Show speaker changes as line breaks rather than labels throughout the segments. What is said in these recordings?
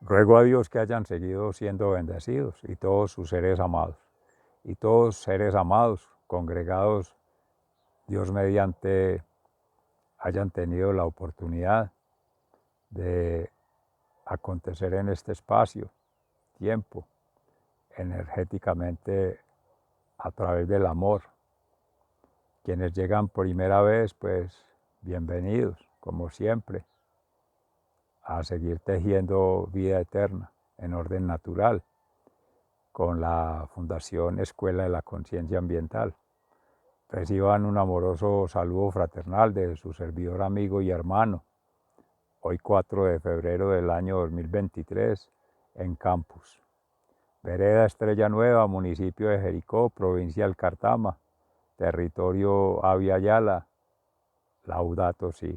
Ruego a Dios que hayan seguido siendo bendecidos y todos sus seres amados. Y todos seres amados, congregados, Dios mediante, hayan tenido la oportunidad de acontecer en este espacio, tiempo, energéticamente a través del amor. Quienes llegan primera vez, pues bienvenidos, como siempre, a seguir tejiendo vida eterna en orden natural con la Fundación Escuela de la Conciencia Ambiental. Reciban un amoroso saludo fraternal de su servidor, amigo y hermano, hoy 4 de febrero del año 2023, en Campus. Vereda Estrella Nueva, municipio de Jericó, provincia del Cartama, territorio Abya Yala, Laudato Si.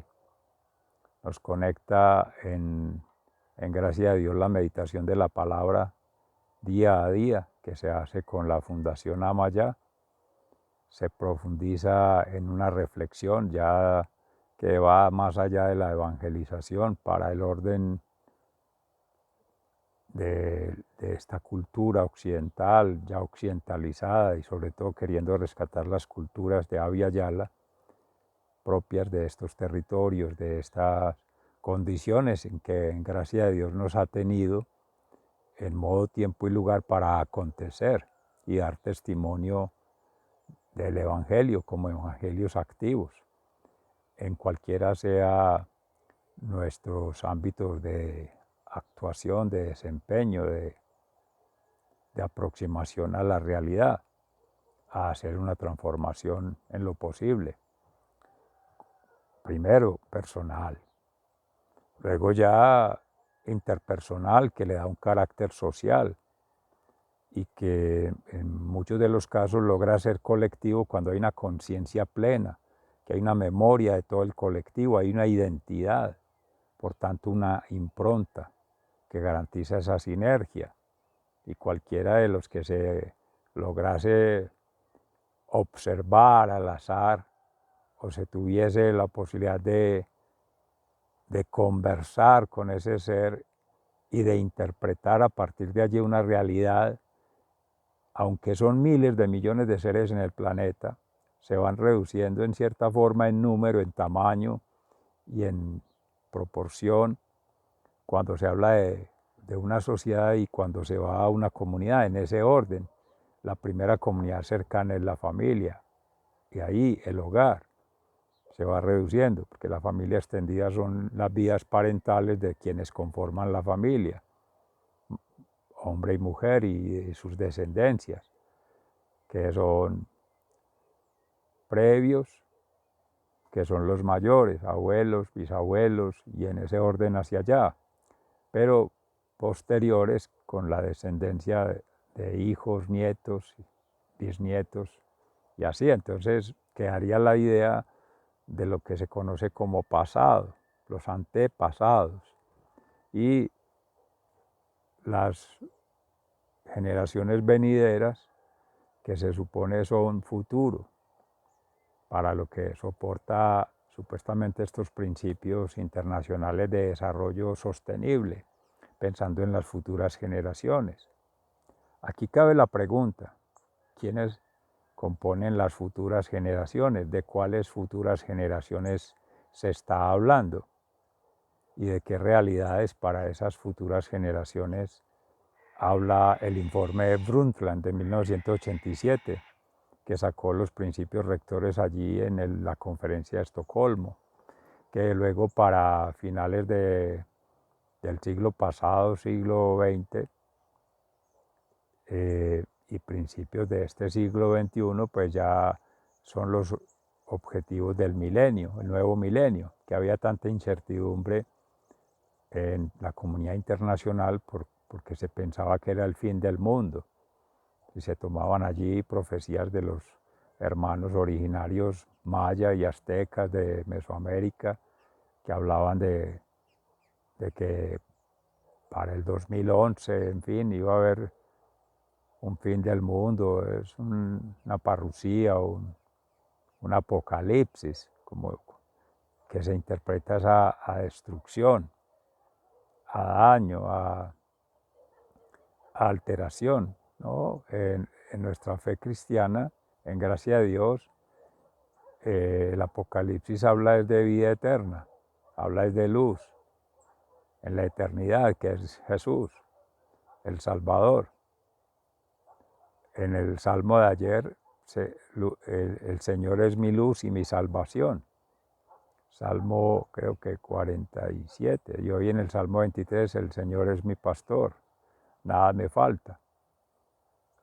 Nos conecta en gracia de Dios la meditación de la palabra día a día que se hace con la Fundación Amaya. Se profundiza en una reflexión ya que va más allá de la evangelización para el orden de esta cultura occidental, ya occidentalizada y sobre todo queriendo rescatar las culturas de Abya Yala propias de estos territorios, de estas condiciones en que en gracia de Dios nos ha tenido en modo, tiempo y lugar para acontecer y dar testimonio del Evangelio como evangelios activos, en cualquiera sea nuestros ámbitos de actuación, de desempeño, de aproximación a la realidad, a hacer una transformación en lo posible. Primero, personal, luego ya interpersonal, que le da un carácter social y que en muchos de los casos logra ser colectivo cuando hay una conciencia plena, que hay una memoria de todo el colectivo, hay una identidad, por tanto una impronta que garantiza esa sinergia. Y cualquiera de los que se lograse observar al azar o se tuviese la posibilidad de conversar con ese ser y de interpretar a partir de allí una realidad, aunque son miles de millones de seres en el planeta, se van reduciendo en cierta forma en número, en tamaño y en proporción cuando se habla de una sociedad y cuando se va a una comunidad en ese orden. La primera comunidad cercana es la familia y ahí el hogar se va reduciendo porque la familia extendida son las vidas parentales de quienes conforman la familia, hombre y mujer y sus descendencias, que son previos, que son los mayores, abuelos, bisabuelos y en ese orden hacia allá, pero posteriores con la descendencia de hijos, nietos, bisnietos y así. Entonces quedaría la idea de lo que se conoce como pasado, los antepasados y las generaciones venideras que se supone son futuro para lo que soporta supuestamente estos principios internacionales de desarrollo sostenible, pensando en las futuras generaciones. Aquí cabe la pregunta, ¿quiénes componen las futuras generaciones? ¿De cuáles futuras generaciones se está hablando? ¿Y de qué realidades para esas futuras generaciones habla el informe de Brundtland de 1987, que sacó los principios rectores allí en la conferencia de Estocolmo, que luego para finales del siglo pasado, siglo XX, y principios de este siglo XXI, pues ya son los objetivos del milenio, el nuevo milenio, que había tanta incertidumbre en la comunidad internacional porque se pensaba que era el fin del mundo. Y se tomaban allí profecías de los hermanos originarios maya y aztecas de Mesoamérica, que hablaban de que para el 2011, en fin, iba a haber un fin del mundo, es una parusía, un apocalipsis, como que se interpreta a destrucción, a daño, alteración, ¿no? En nuestra fe cristiana, en gracia de Dios, el Apocalipsis habla de vida eterna, habla de luz, en la eternidad, que es Jesús, el Salvador. En el Salmo de ayer, el Señor es mi luz y mi salvación. Salmo creo que 47. Y hoy en el Salmo 23, el Señor es mi pastor, nada me falta.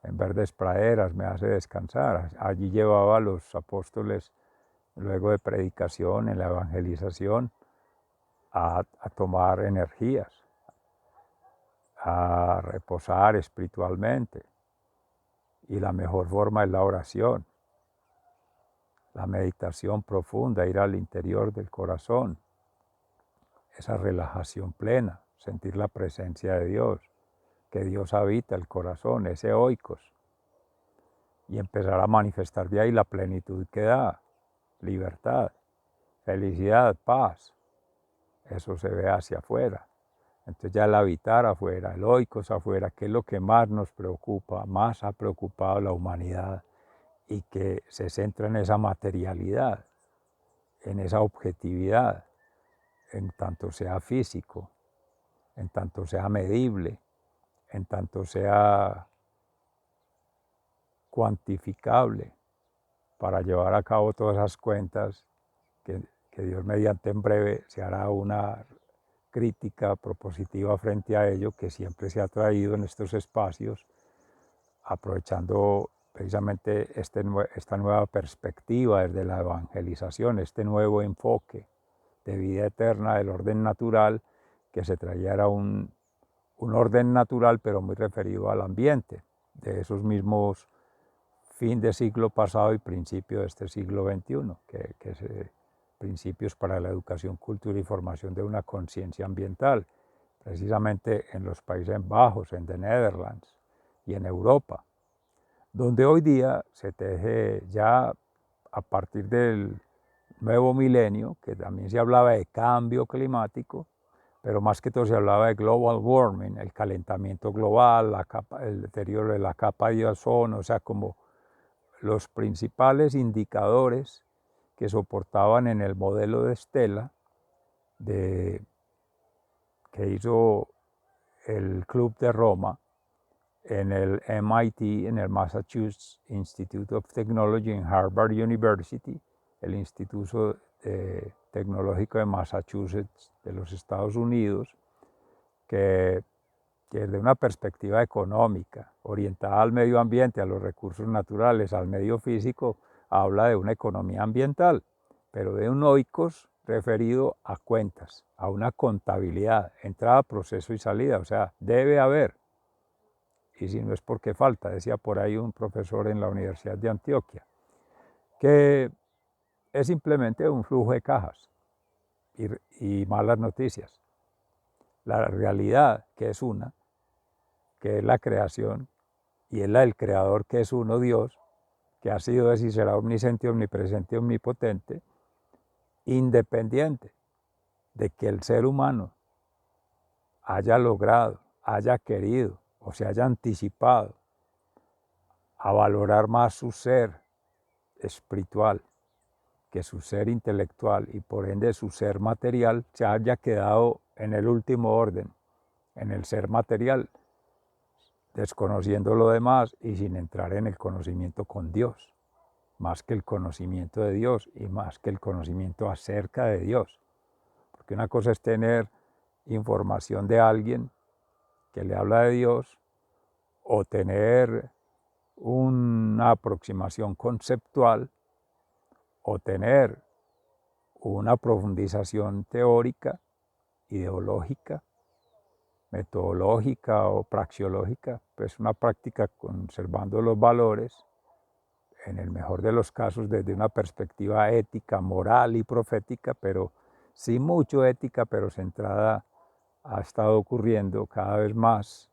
En verdes praderas me hace descansar. Allí llevaba a los apóstoles, luego de predicación, en la evangelización, a tomar energías, a reposar espiritualmente. Y la mejor forma es la oración, la meditación profunda, ir al interior del corazón, esa relajación plena, sentir la presencia de Dios, que Dios habita el corazón, ese oikos, y empezar a manifestar de ahí la plenitud que da, libertad, felicidad, paz. Eso se ve hacia afuera. Entonces ya el habitar afuera, el oikos afuera, que es lo que más nos preocupa, más ha preocupado a la humanidad, y que se centra en esa materialidad, en esa objetividad, en tanto sea físico, en tanto sea medible, en tanto sea cuantificable, para llevar a cabo todas esas cuentas que Dios mediante en breve se hará una crítica propositiva frente a ello, que siempre se ha traído en estos espacios, aprovechando precisamente esta nueva perspectiva desde la evangelización, este nuevo enfoque de vida eterna del orden natural, que se traía era un orden natural, pero muy referido al ambiente, de esos mismos fin de siglo pasado y principio de este siglo XXI, que es principios para la educación, cultura y formación de una conciencia ambiental, precisamente en los Países Bajos, en The Netherlands y en Europa, donde hoy día se teje ya a partir del nuevo milenio, que también se hablaba de cambio climático, pero más que todo se hablaba de global warming, el calentamiento global, el deterioro de la capa de ozono, o sea, como los principales indicadores que soportaban en el modelo de Stella que hizo el Club de Roma, en el MIT, en el Massachusetts Institute of Technology, en Harvard University, el Instituto Tecnológico de Massachusetts de los Estados Unidos, que desde una perspectiva económica, orientada al medio ambiente, a los recursos naturales, al medio físico, habla de una economía ambiental, pero de un oikos referido a cuentas, a una contabilidad, entrada, proceso y salida, o sea, debe haber. Y si no es porque falta, decía por ahí un profesor en la Universidad de Antioquia, que es simplemente un flujo de cajas y malas noticias. La realidad, que es una, que es la creación, y es la del creador, que es uno, Dios, que ha sido, es y será omnisciente, omnipresente, omnipotente, independiente de que el ser humano haya logrado, haya querido o se haya anticipado a valorar más su ser espiritual que su ser intelectual, y por ende su ser material se haya quedado en el último orden, en el ser material, desconociendo lo demás y sin entrar en el conocimiento con Dios, más que el conocimiento de Dios y más que el conocimiento acerca de Dios. Porque una cosa es tener información de alguien que le habla de Dios, o tener una aproximación conceptual, o tener una profundización teórica, ideológica, metodológica o praxeológica, pues una práctica conservando los valores, en el mejor de los casos desde una perspectiva ética, moral y profética, pero sí mucho ética, pero centrada, ha estado ocurriendo cada vez más,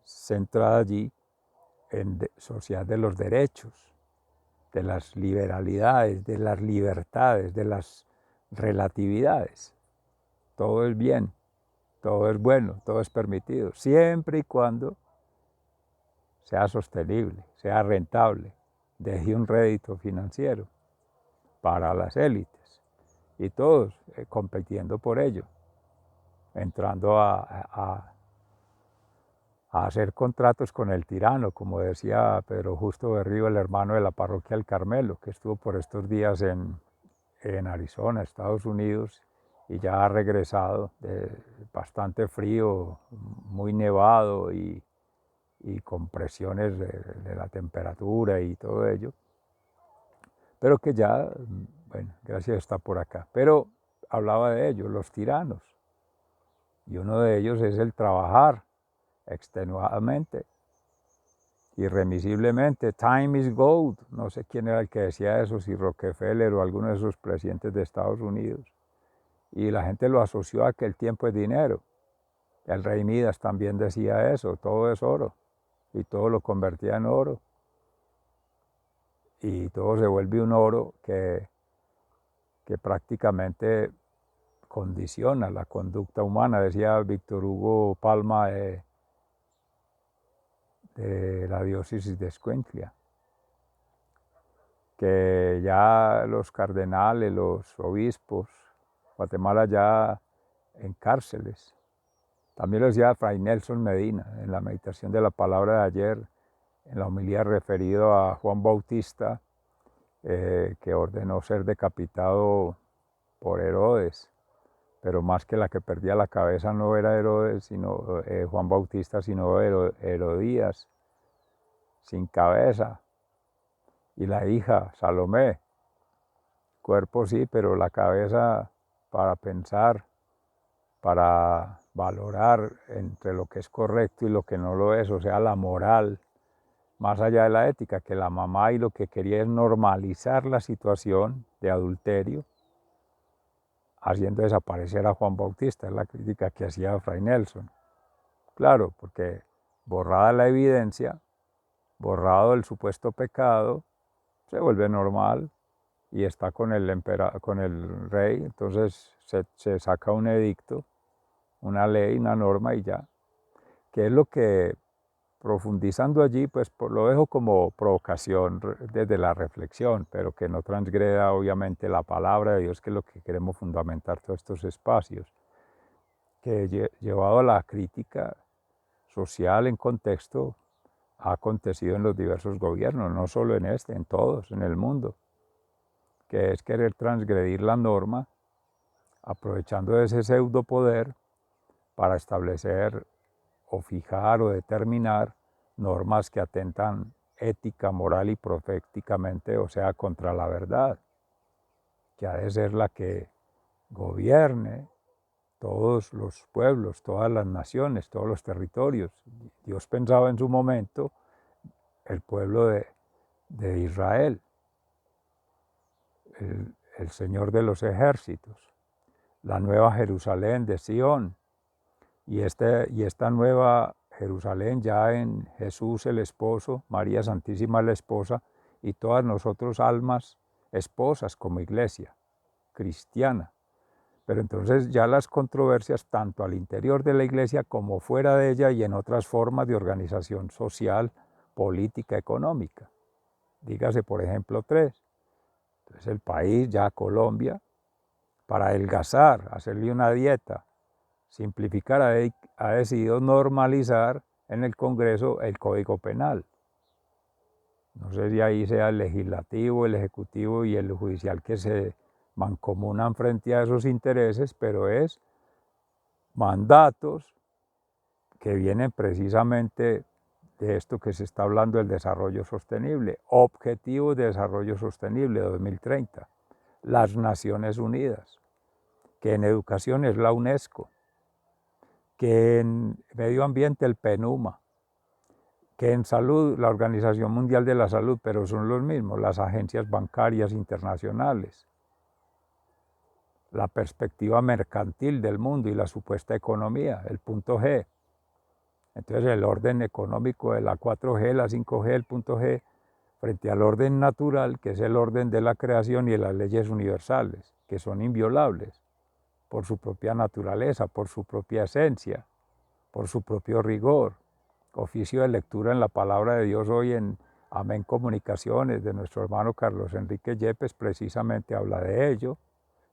centrada allí en sociedad de los derechos, de las liberalidades, de las libertades, de las relatividades. Todo es bien, todo es bueno, todo es permitido, siempre y cuando sea sostenible, sea rentable, deje un rédito financiero para las élites y todos compitiendo por ello, entrando a hacer contratos con el tirano, como decía Pedro Justo Berrío, el hermano de la parroquia del Carmelo, que estuvo por estos días en Arizona, Estados Unidos, y ya ha regresado de bastante frío, muy nevado y con presiones de la temperatura y todo ello, pero que ya, bueno, gracias está por acá. Pero hablaba de ellos, los tiranos, y uno de ellos es el trabajar extenuadamente, irremisiblemente. Time is gold. No sé quién era el que decía eso, si Rockefeller o alguno de esos presidentes de Estados Unidos. Y la gente lo asoció a que el tiempo es dinero. El rey Midas también decía eso, todo es oro. Y todo lo convertía en oro. Y todo se vuelve un oro que prácticamente condiciona la conducta humana. Decía Víctor Hugo Palma de la diócesis de Escuintla, que ya los cardenales, los obispos, Guatemala ya en cárceles. También lo decía Fray Nelson Medina en la meditación de la palabra de ayer, en la homilía referido a Juan Bautista, que ordenó ser decapitado por Herodes, pero más que la que perdía la cabeza no era Herodes, sino Juan Bautista, sino Herodías, sin cabeza, y la hija Salomé, cuerpo sí, pero la cabeza para pensar, para valorar entre lo que es correcto y lo que no lo es, o sea, la moral, más allá de la ética, que la mamá y lo que quería es normalizar la situación de adulterio, haciendo desaparecer a Juan Bautista, es la crítica que hacía Fray Nelson. Claro, porque borrada la evidencia, borrado el supuesto pecado, se vuelve normal y está con con el rey, entonces se saca un edicto, una ley, una norma y ya. Que es lo que, profundizando allí, pues lo dejo como provocación desde la reflexión, pero que no transgreda obviamente la palabra de Dios, que es lo que queremos fundamentar todos estos espacios, que llevado a la crítica social en contexto, ha acontecido en los diversos gobiernos, no solo en este, en todos, en el mundo, que es querer transgredir la norma, aprovechando ese pseudo poder para establecer o fijar o determinar normas que atentan ética, moral y proféticamente, o sea, contra la verdad, que ha de ser la que gobierne todos los pueblos, todas las naciones, todos los territorios. Dios pensaba en su momento el pueblo de Israel, el Señor de los ejércitos, la nueva Jerusalén de Sión, y esta nueva Jerusalén ya en Jesús el esposo, María Santísima la esposa, y todas nosotros almas esposas como iglesia cristiana. Pero entonces ya las controversias tanto al interior de la iglesia como fuera de ella y en otras formas de organización social, política, económica. Dígase, por ejemplo, tres. Entonces el país, ya Colombia, para adelgazar, hacerle una dieta, simplificar, ha decidido normalizar en el Congreso el Código Penal. No sé si ahí sea el legislativo, el ejecutivo y el judicial que se mancomunan frente a esos intereses, pero es mandatos que vienen precisamente de esto que se está hablando del desarrollo sostenible, Objetivos de Desarrollo Sostenible 2030, las Naciones Unidas, que en educación es la UNESCO, que en medio ambiente el PNUMA, que en salud la Organización Mundial de la Salud, pero son los mismos, las agencias bancarias internacionales, la perspectiva mercantil del mundo y la supuesta economía, el punto G. Entonces el orden económico de la 4G, la 5G, el punto G, frente al orden natural, que es el orden de la creación y de las leyes universales, que son inviolables por su propia naturaleza, por su propia esencia, por su propio rigor, oficio de lectura en la palabra de Dios hoy en Amén Comunicaciones de nuestro hermano Carlos Enrique Yepes precisamente habla de ello.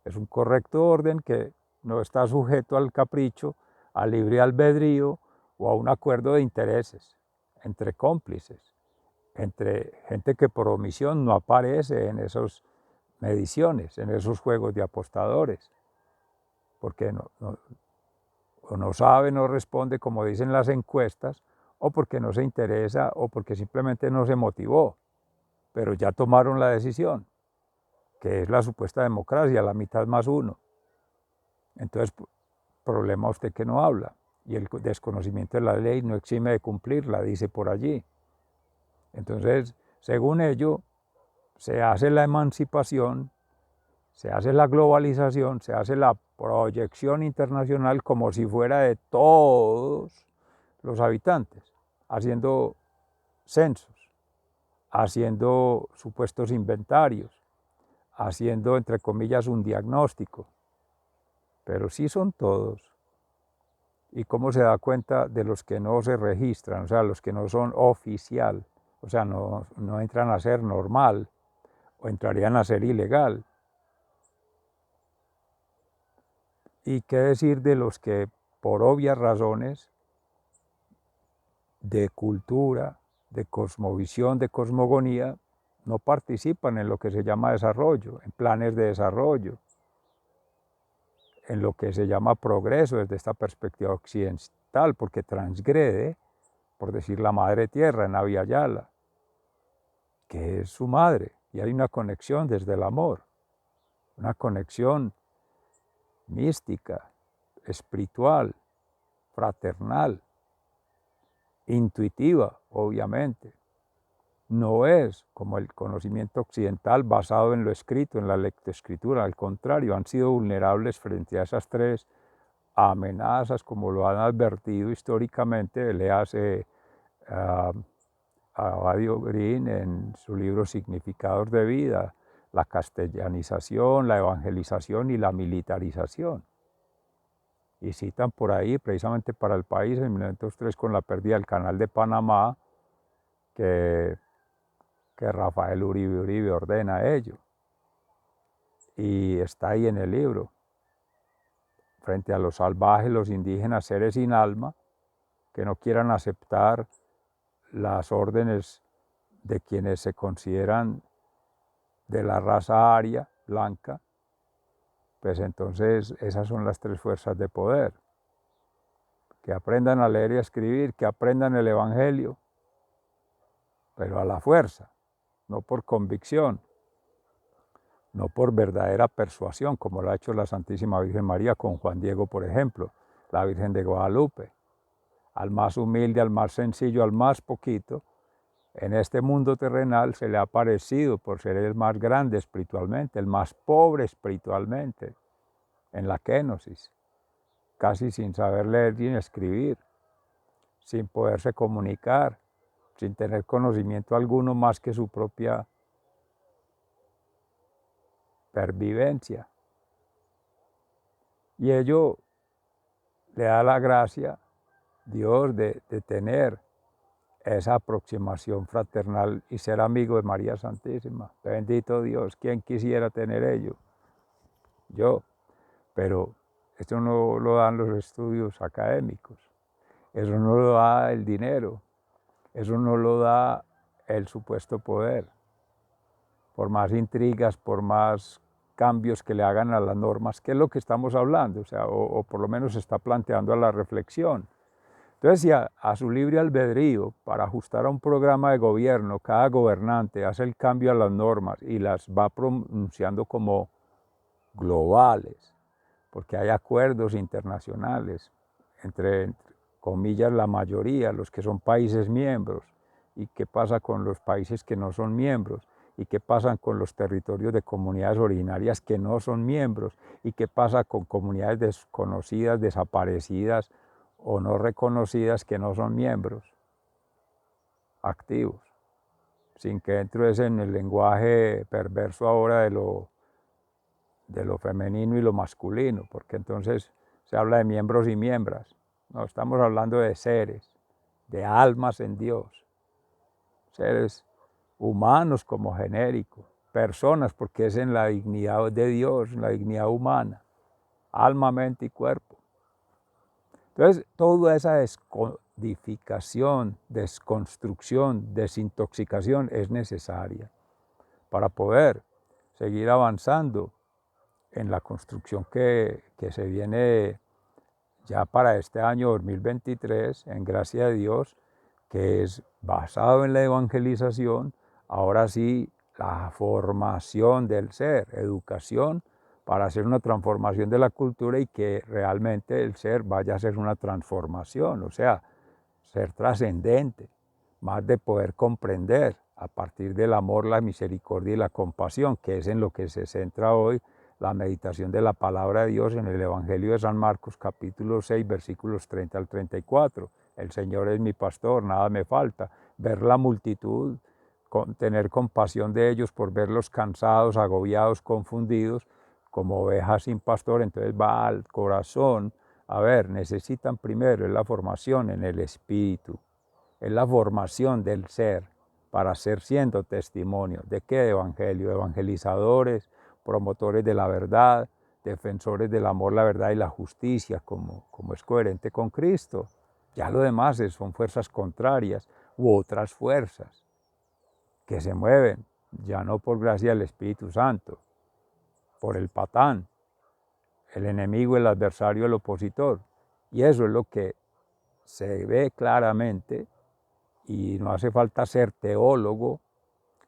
Es un correcto orden que no está sujeto al capricho, al libre albedrío o a un acuerdo de intereses entre cómplices, entre gente que por omisión no aparece en esas mediciones, en esos juegos de apostadores, porque o no sabe, no responde como dicen las encuestas, o porque no se interesa, o porque simplemente no se motivó, pero ya tomaron la decisión, que es la supuesta democracia, la mitad más uno. Entonces, problema usted que no habla, y el desconocimiento de la ley no exime de cumplirla, dice por allí. Entonces, según ello, se hace la emancipación, se hace la globalización, se hace la proyección internacional como si fuera de todos los habitantes, haciendo censos, haciendo supuestos inventarios, haciendo, entre comillas, un diagnóstico. Pero sí son todos. ¿Y cómo se da cuenta de los que no se registran, o sea, los que no son oficial, o sea, no entran a ser normal o entrarían a ser ilegal? ¿Y qué decir de los que, por obvias razones de cultura, de cosmovisión, de cosmogonía, no participan en lo que se llama desarrollo, en planes de desarrollo, en lo que se llama progreso desde esta perspectiva occidental, porque transgrede, por decir la madre tierra en Abya Yala, que es su madre, y hay una conexión desde el amor, una conexión mística, espiritual, fraternal, intuitiva, obviamente. No es como el conocimiento occidental basado en lo escrito, en la lectoescritura, al contrario, han sido vulnerables frente a esas tres amenazas, como lo han advertido históricamente, léase a Abadio Green en su libro Significados de Vida, la castellanización, la evangelización y la militarización. Y citan por ahí, precisamente para el país, en 1903, con la pérdida del Canal de Panamá, que Rafael Uribe ordena ello. Y está ahí en el libro. Frente a los salvajes, los indígenas, seres sin alma, que no quieran aceptar las órdenes de quienes se consideran de la raza aria, blanca, pues entonces esas son las tres fuerzas de poder. Que aprendan a leer y a escribir, que aprendan el Evangelio, pero a la fuerza, no por convicción, no por verdadera persuasión, como lo ha hecho la Santísima Virgen María con Juan Diego, por ejemplo, la Virgen de Guadalupe. Al más humilde, al más sencillo, al más poquito, en este mundo terrenal se le ha parecido por ser el más grande espiritualmente, el más pobre espiritualmente, en la kénosis, casi sin saber leer ni escribir, sin poderse comunicar, sin tener conocimiento alguno más que su propia pervivencia. Y ello le da la gracia, Dios, de tener esa aproximación fraternal y ser amigo de María Santísima. Bendito Dios, ¿quién quisiera tener ello? Yo. Pero esto no lo dan los estudios académicos, eso no lo da el dinero, eso no lo da el supuesto poder. Por más intrigas, por más cambios que le hagan a las normas, que es lo que estamos hablando, o sea, o por lo menos se está planteando a la reflexión. Entonces, si a su libre albedrío, para ajustar a un programa de gobierno, cada gobernante hace el cambio a las normas y las va pronunciando como globales, porque hay acuerdos internacionales entre comillas, la mayoría, los que son países miembros, y qué pasa con los países que no son miembros, y qué pasa con los territorios de comunidades originarias que no son miembros, y qué pasa con comunidades desconocidas, desaparecidas o no reconocidas que no son miembros activos, sin que entres en el lenguaje perverso ahora de lo femenino y lo masculino, porque entonces se habla de miembros y miembras. No, estamos hablando de seres, de almas en Dios, seres humanos como genérico, personas porque es en la dignidad de Dios, en la dignidad humana, alma, mente y cuerpo. Entonces, toda esa descodificación, desconstrucción, desintoxicación es necesaria para poder seguir avanzando en la construcción que se viene ya para este año 2023, en gracia de Dios, que es basado en la evangelización, ahora sí, la formación del ser, educación, para hacer una transformación de la cultura y que realmente el ser vaya a ser una transformación, o sea, ser trascendente, más de poder comprender a partir del amor, la misericordia y la compasión, que es en lo que se centra hoy la meditación de la palabra de Dios en el Evangelio de San Marcos, capítulo 6, versículos 30 al 34. El Señor es mi pastor, nada me falta. Ver la multitud, tener compasión de ellos por verlos cansados, agobiados, confundidos, como ovejas sin pastor, entonces va al corazón. A ver, necesitan primero, es la formación en el espíritu, es la formación del ser, para ser siendo testimonio. ¿De qué evangelio? Evangelizadores, promotores de la verdad, defensores del amor, la verdad y la justicia, como es coherente con Cristo. Ya lo demás son fuerzas contrarias u otras fuerzas que se mueven, ya no por gracia del Espíritu Santo, por el patán, el enemigo, el adversario, el opositor. Y eso es lo que se ve claramente, y no hace falta ser teólogo,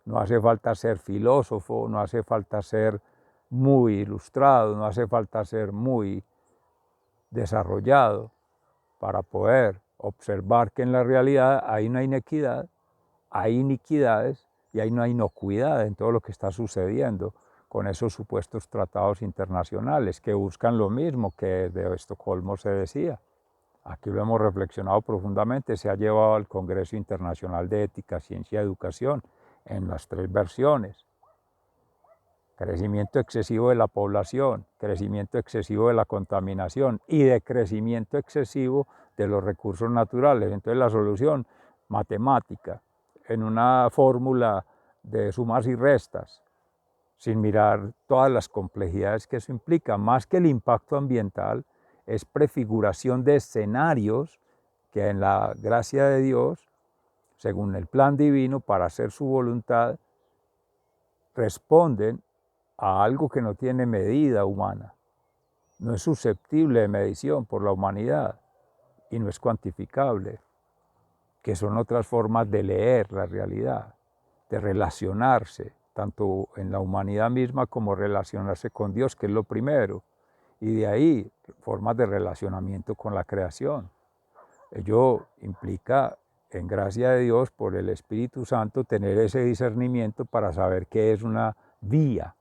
no hace falta ser filósofo, no hace falta ser muy ilustrado, no hace falta ser muy desarrollado para poder observar que en la realidad hay una inequidad, hay iniquidades y hay una inocuidad en todo lo que está sucediendo con esos supuestos tratados internacionales que buscan lo mismo que de Estocolmo se decía. Aquí lo hemos reflexionado profundamente, se ha llevado al Congreso Internacional de Ética, Ciencia y Educación en las tres versiones. Crecimiento excesivo de la población, crecimiento excesivo de la contaminación y decrecimiento excesivo de los recursos naturales. Entonces la solución matemática, en una fórmula de sumas y restas, sin mirar todas las complejidades que eso implica, más que el impacto ambiental, es prefiguración de escenarios que en la gracia de Dios, según el plan divino, para hacer su voluntad, responden a algo que no tiene medida humana, no es susceptible de medición por la humanidad y no es cuantificable, que son otras formas de leer la realidad, de relacionarse, tanto en la humanidad misma como relacionarse con Dios, que es lo primero, y de ahí formas de relacionamiento con la creación. Ello implica, en gracia de Dios, por el Espíritu Santo, tener ese discernimiento para saber qué es una vía,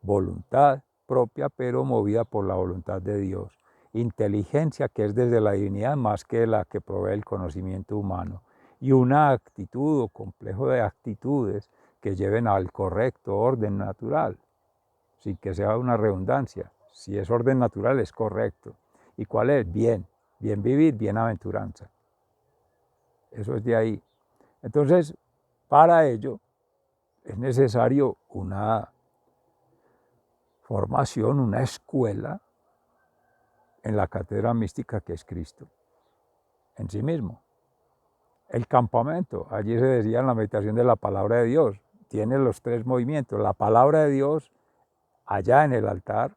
voluntad propia, pero movida por la voluntad de Dios. Inteligencia, que es desde la divinidad más que la que provee el conocimiento humano. Y una actitud o complejo de actitudes que lleven al correcto orden natural, sin que sea una redundancia. Si es orden natural, es correcto. ¿Y cuál es? Bien. Bien vivir, bienaventuranza. Eso es de ahí. Entonces, para ello es necesario una formación, una escuela en la cátedra mística que es Cristo, en sí mismo. El campamento, allí se decía en la meditación de la palabra de Dios, tiene los tres movimientos, la palabra de Dios allá en el altar,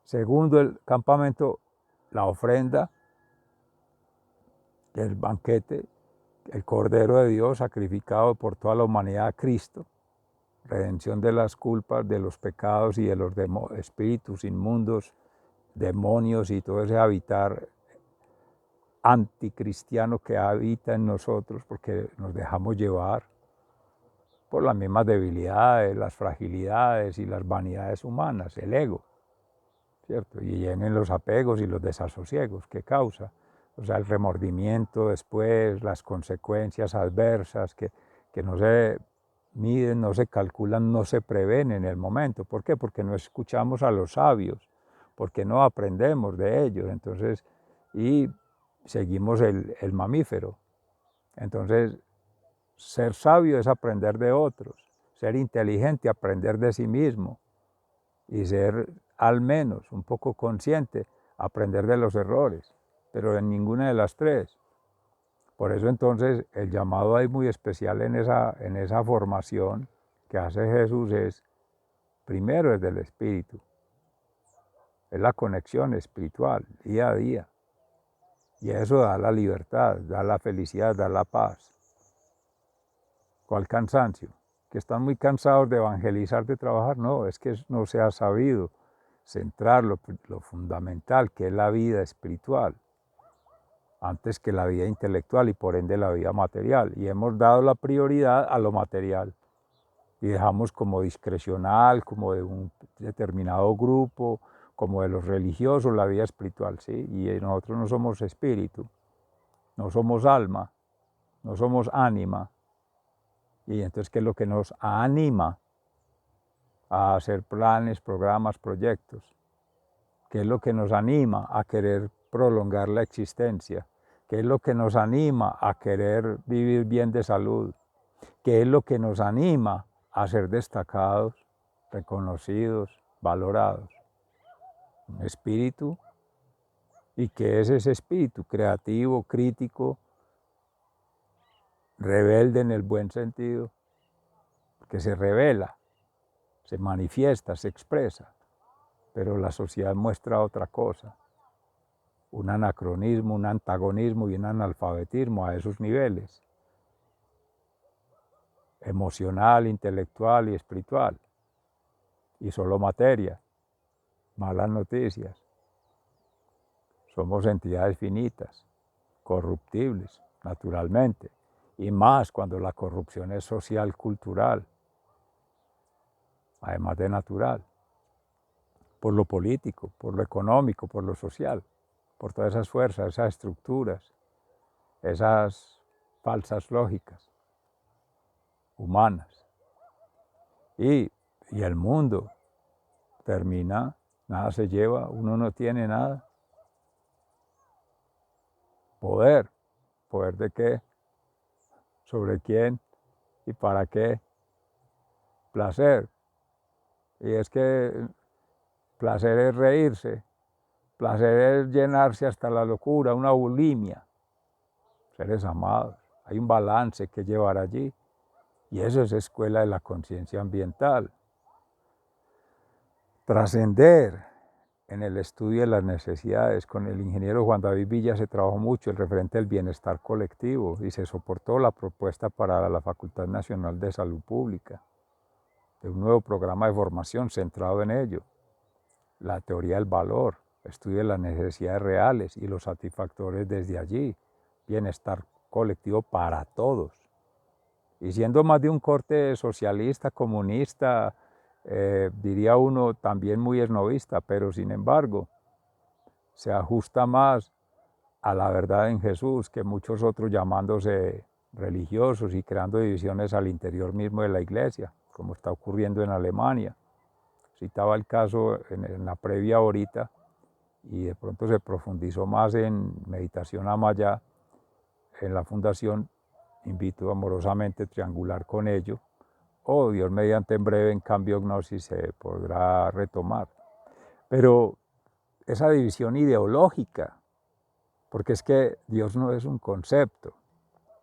segundo el campamento, la ofrenda, el banquete, el Cordero de Dios sacrificado por toda la humanidad a Cristo, redención de las culpas, de los pecados y de los espíritus inmundos, demonios y todo ese habitar anticristiano que habita en nosotros porque nos dejamos llevar por las mismas debilidades, las fragilidades y las vanidades humanas, el ego, ¿cierto? Y vienen los apegos y los desasosiegos que causa, o sea, el remordimiento después, las consecuencias adversas que no se miden, no se calculan, no se prevén en el momento. ¿Por qué? Porque no escuchamos a los sabios, porque no aprendemos de ellos. Entonces, y seguimos el mamífero. Entonces, ser sabio es aprender de otros, ser inteligente, aprender de sí mismo, y ser al menos un poco consciente, aprender de los errores, pero en ninguna de las tres. Por eso entonces el llamado ahí muy especial en esa formación que hace Jesús es, primero es del espíritu, es la conexión espiritual día a día. Y eso da la libertad, da la felicidad, da la paz. ¿Cuál cansancio? Que están muy cansados de evangelizar, de trabajar. No, es que no se ha sabido centrar lo fundamental, que es la vida espiritual, antes que la vida intelectual y por ende la vida material. Y hemos dado la prioridad a lo material. Y dejamos como discrecional, como de un determinado grupo, como de los religiosos, la vida espiritual, ¿sí? Y nosotros no somos espíritu, no somos alma, no somos ánima. Y entonces, ¿qué es lo que nos anima a hacer planes, programas, proyectos? ¿Qué es lo que nos anima a querer prolongar la existencia? ¿Qué es lo que nos anima a querer vivir bien de salud? ¿Qué es lo que nos anima a ser destacados, reconocidos, valorados? Un espíritu. ¿Y qué es ese espíritu? Creativo, crítico, rebelde en el buen sentido, que se revela, se manifiesta, se expresa, pero la sociedad muestra otra cosa, un anacronismo, un antagonismo y un analfabetismo a esos niveles, emocional, intelectual y espiritual, y solo materia, malas noticias. Somos entidades finitas, corruptibles, naturalmente, y más cuando la corrupción es social, cultural, además de natural, por lo político, por lo económico, por lo social, por todas esas fuerzas, esas estructuras, esas falsas lógicas humanas. Y el mundo termina, nada se lleva, uno no tiene nada. Poder, ¿poder de qué? ¿Sobre quién? ¿Y para qué? Placer. Y es que placer es reírse, placer es llenarse hasta la locura, una bulimia. Seres amados, hay un balance que llevar allí. Y eso es escuela de la conciencia ambiental. Trascender en el estudio de las necesidades. Con el ingeniero Juan David Villa se trabajó mucho el referente del bienestar colectivo y se soportó la propuesta para la Facultad Nacional de Salud Pública de un nuevo programa de formación centrado en ello. La teoría del valor, estudio de las necesidades reales y los satisfactores desde allí. Bienestar colectivo para todos. Y siendo más de un corte socialista, comunista, diría uno también muy esnovista, pero sin embargo se ajusta más a la verdad en Jesús que muchos otros llamándose religiosos y creando divisiones al interior mismo de la iglesia, como está ocurriendo en Alemania. Citaba el caso en la previa ahorita y de pronto se profundizó más en meditación Amaya en la fundación. Invito amorosamente a triangular con ello, o Dios mediante en breve en Cambio Gnosis se podrá retomar. Pero esa división ideológica, porque es que Dios no es un concepto,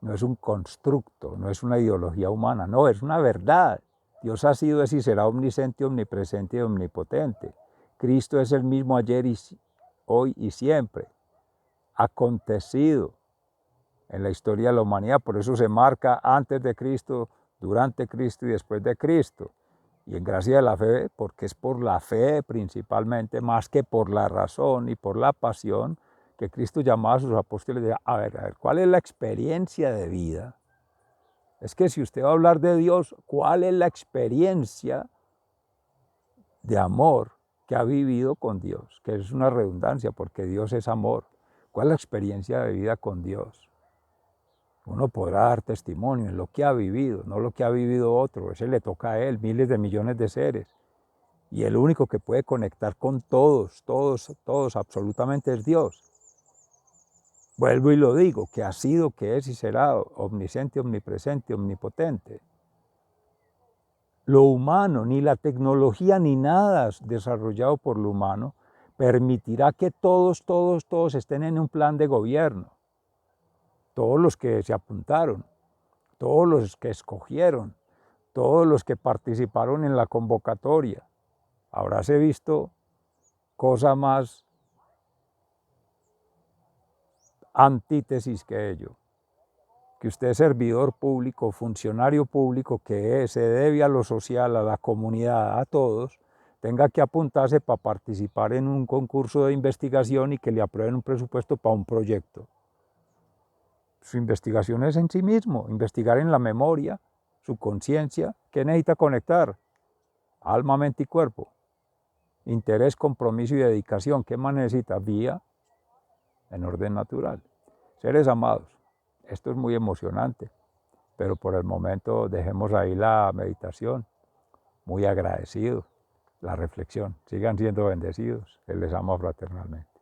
no es un constructo, no es una ideología humana, no, es una verdad. Dios ha sido, es y será omnisciente, omnipresente y omnipotente. Cristo es el mismo ayer y hoy y siempre. Acontecido en la historia de la humanidad, por eso se marca antes de Cristo, durante Cristo y después de Cristo. Y en gracia de la fe, porque es por la fe principalmente, más que por la razón y por la pasión, que Cristo llamaba a sus apóstoles y decía, a ver, ¿cuál es la experiencia de vida? Es que si usted va a hablar de Dios, ¿cuál es la experiencia de amor que ha vivido con Dios? Que es una redundancia, porque Dios es amor. ¿Cuál es la experiencia de vida con Dios? Uno podrá dar testimonio en lo que ha vivido, no lo que ha vivido otro. Ese le toca a él, miles de millones de seres. Y el único que puede conectar con todos, absolutamente es Dios. Vuelvo y lo digo, que ha sido, que es y será omnisciente, omnipresente, omnipotente. Lo humano, ni la tecnología, ni nada desarrollado por lo humano, permitirá que todos estén en un plan de gobierno. Todos los que se apuntaron, todos los que escogieron, todos los que participaron en la convocatoria. Habráse visto cosa más antítesis que ello. Que usted es servidor público, funcionario público, que se debe a lo social, a la comunidad, a todos, tenga que apuntarse para participar en un concurso de investigación y que le aprueben un presupuesto para un proyecto. Su investigación es en sí mismo, investigar en la memoria, su conciencia, que necesita conectar, alma, mente y cuerpo, interés, compromiso y dedicación, ¿qué más necesita? Vía en orden natural. Seres amados, esto es muy emocionante, pero por el momento dejemos ahí la meditación, muy agradecidos, la reflexión. Sigan siendo bendecidos, Él les ama fraternalmente.